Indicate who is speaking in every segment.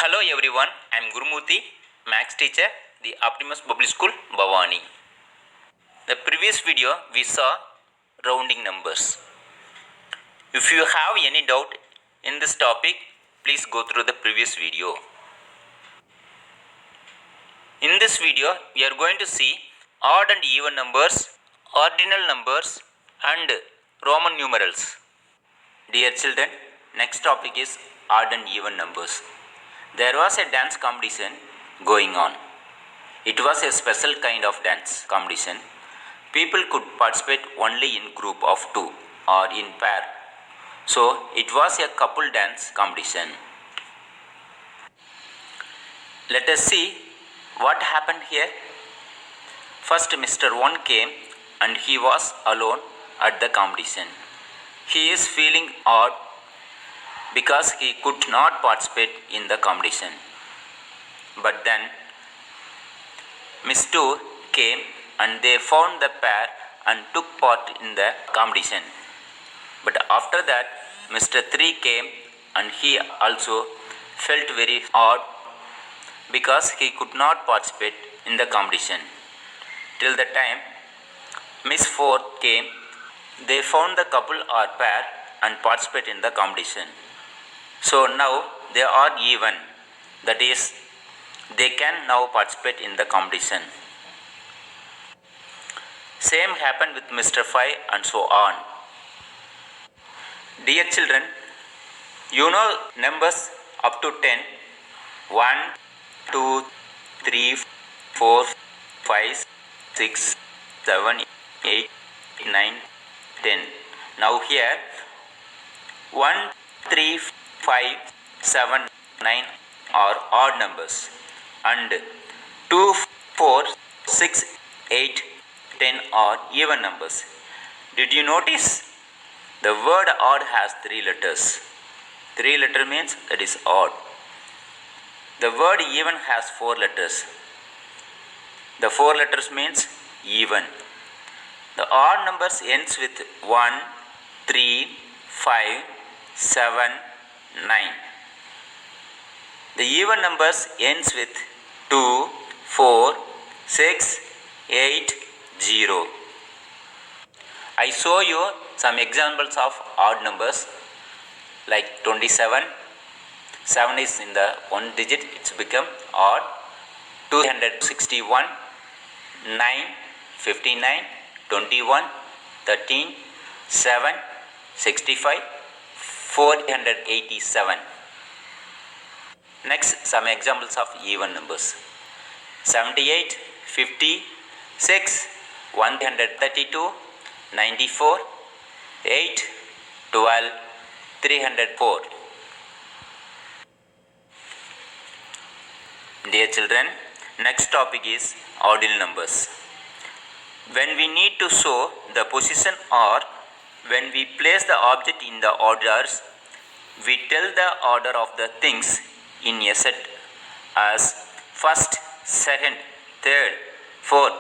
Speaker 1: Hello everyone, I am Gurumurthy, Max teacher, the Optimus Public School, Bhavani. The previous video we saw rounding numbers. If you have any doubt in this topic, please go through the previous video. In this video, we are going to see odd and even numbers, ordinal numbers and Roman numerals. Dear children, next topic is odd and even numbers. There was a dance competition going on. It was a special kind of dance competition. People could participate only in group of two or in pair. So it was a couple dance competition. Let us see what happened here. First Mr. 1 came and he was alone at the competition. He is feeling odd because he could not participate in the competition. But then Miss 2 came and they found the pair and took part in the competition. But after that Mr. 3 came and he also felt very odd because he could not participate in the competition. Till the time Miss 4 came, they found the couple or pair and participate in the competition. So now they are even, that is, they can now participate in the competition. Same happened with Mr. 5 and so on. Dear children, you know numbers up to 10. 1, 2, 3, 4, 5, 6, 7, 8, 9, 10. Now here 1, 3, 5, 7, 9 are odd numbers and 2, 4, 6, 8, 10 are even numbers. Did you notice? The word odd has 3 letters. 3 letter means that is odd. The word even has 4 letters. The 4 letters means even. The odd numbers ends with 1, 3, 5, 7, 9. The even numbers ends with 2, 4, 6, 8, 0. I show you some examples of odd numbers like 27. 7 is in the one digit, it's become odd. 261, 9, 59, 21, 13, 7, 65, 487. Next, some examples of even numbers. 78, 50, 6, 132, 94, 8, 12, 304. Dear children, next topic is ordinal numbers. When we need to show the position or when we place the object in the orders, we tell the order of the things in a set as first, second, third, fourth,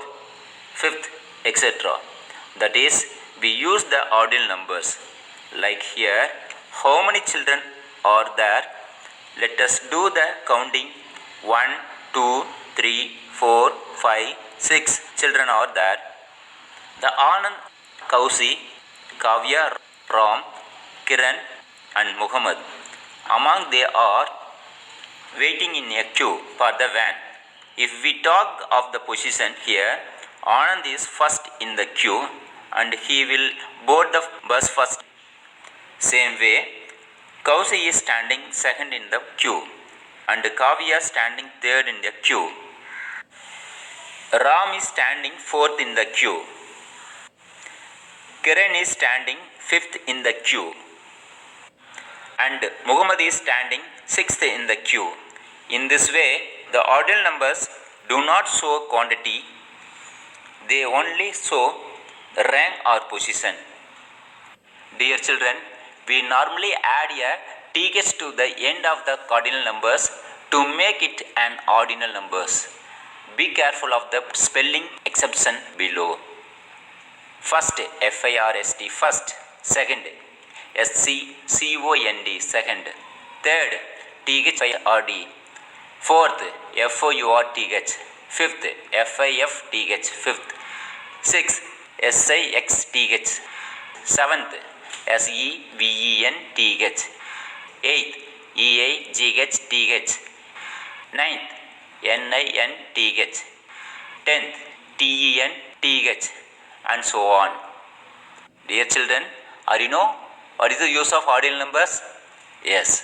Speaker 1: fifth, etc. That is, we use the ordinal numbers. Like here, how many children are there? Let us do the counting. 1, 2, 3, 4, 5, 6 children are there. The Anand, Kausi, Kavya, Ram, Kiran and Muhammad. Among they are waiting in a queue for the van. If we talk of the position here, Anand is first in the queue and he will board the bus first. Same way, Kausi is standing second in the queue and Kavya standing third in the queue. Ram is standing fourth in the queue. Kiran is standing fifth in the queue. And Muhammad is standing sixth in the queue. In this way, the ordinal numbers do not show quantity, they only show rank or position. Dear children, we normally add a TH to the end of the cardinal numbers to make it an ordinal numbers. Be careful of the spelling exception below. First, FIRST, first. Second, SCCOND, second. Third, THIRD, Fourth, FOURTH. Fifth, FIFTH. Fifth. Sixth, SIXTH. Seventh, SEVENTH. Eighth, EIGHTH. Ninth, NINTH. Tenth, TENTH. And so on. Dear children, are you know what is the use of ordinal numbers? Yes,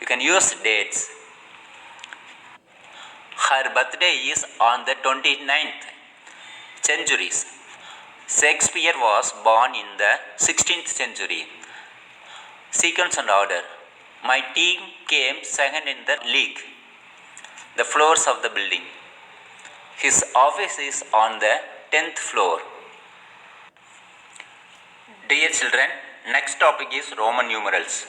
Speaker 1: you can use dates. Her birthday is on the 29th. Centuries. Shakespeare was born in the 16th century. Sequence and order. My team came second in the league. The floors of the building. His office is on the 10th floor. Dear children, next topic is Roman numerals.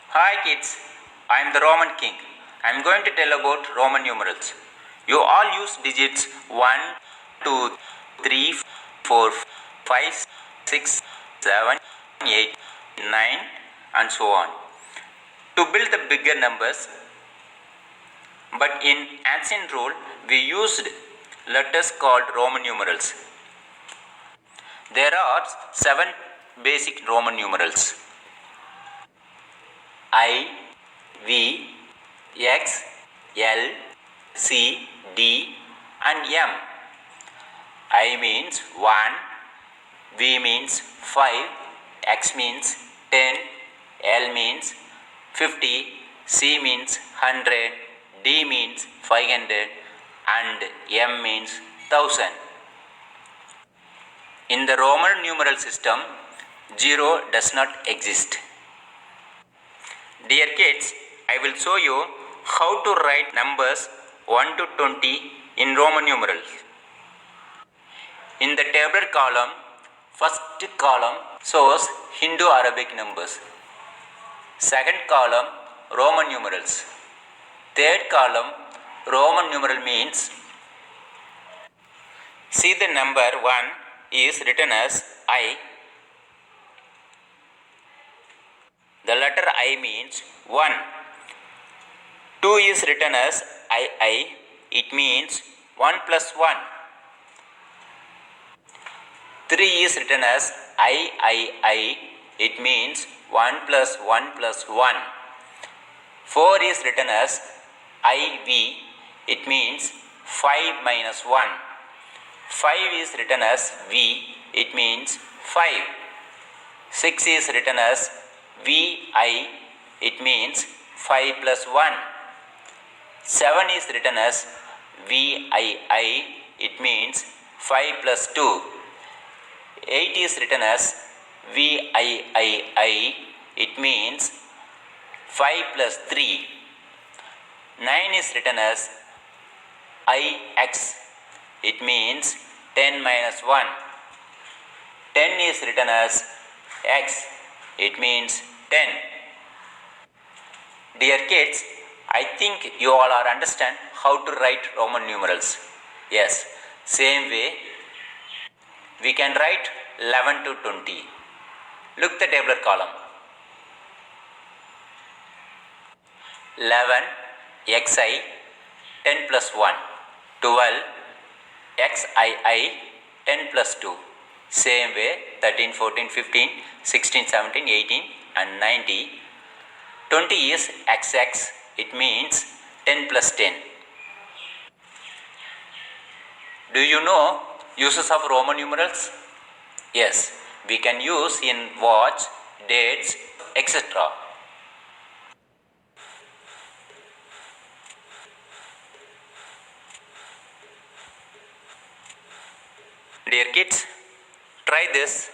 Speaker 1: Hi kids, I am the Roman king. I am going to tell about Roman numerals. You all use digits 1, 2, 3, 4, 5, 6, 7, 8, 9 and so on to build the bigger numbers. But in ancient Rome, we used letters called Roman numerals. There are 7 basic Roman numerals: I, V, X, L, C, D and M. I means 1, V means 5, X means 10, L means 50, C means 100, D means 500 and M means 1000. In the Roman numeral system, 0 does not exist. Dear kids, I will show you how to write numbers 1 to 20 in Roman numerals. In the tabular column, first column shows Hindu-Arabic numbers. Second column, Roman numerals. Third column, Roman numeral means. See, the number 1 is written as I. The letter I means 1. 2 is written as II. It means 1 plus 1. 3 is written as III. It means 1 plus 1 plus 1. 4 is written as IV. It means 5 minus 1. 5 is written as V. It means 5. 6 is written as VI. It means 5 plus 1. 7 is written as VII. It means 5 plus 2. 8 is written as VIII. It means 5 plus 3. 9 is written as IX. It means 10 minus 1. 10 is written as X. It means 10. Dear kids, I think you all are understand how to write Roman numerals. Yes, same way we can write 11 to 20. Look the tabular column. 11 XI 10 plus 1. 12 XII 10 plus 2. Same way 13, 14, 15, 16, 17, 18 and 90. 20 is XX. It means 10 plus 10. Do you know uses of Roman numerals? Yes, we can use in watch, dates, etc. Dear kids, try this.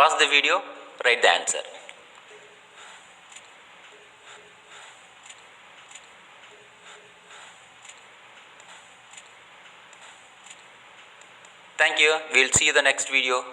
Speaker 1: Pause the video, write the answer. Thank you. We'll see you the next video.